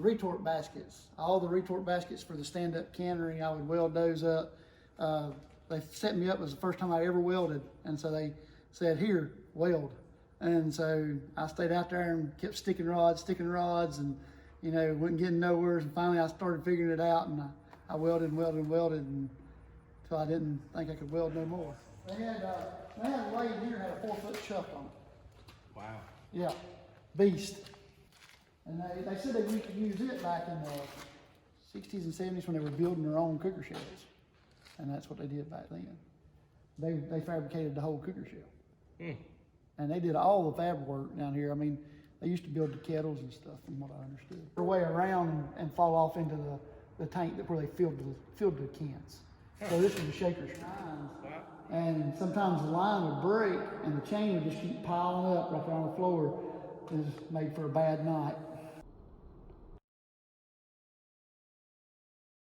retort baskets. All the retort baskets for the stand-up cannery, I would weld those up. They set me up. It was the first time I ever welded, and so they said, "Here, weld." And so I stayed out there and kept sticking rods, and you know, wasn't getting nowhere. And finally, I started figuring it out, and I welded until I didn't think I could weld no more. They had a lathe here had a 4-foot chuck on it. Wow. Yeah, beast. And they said they used to use it back in the 60s and 70s when they were building their own cooker shells. And that's what they did back then. They fabricated the whole cooker shell. And they did all the fab work down here. I mean, they used to build the kettles and stuff from what I understood. Their way around and fall off into the tank where they filled the cans. So this was the shaker shine. And sometimes the line would break and the chain would just keep piling up right there on the floor. It was made for a bad night.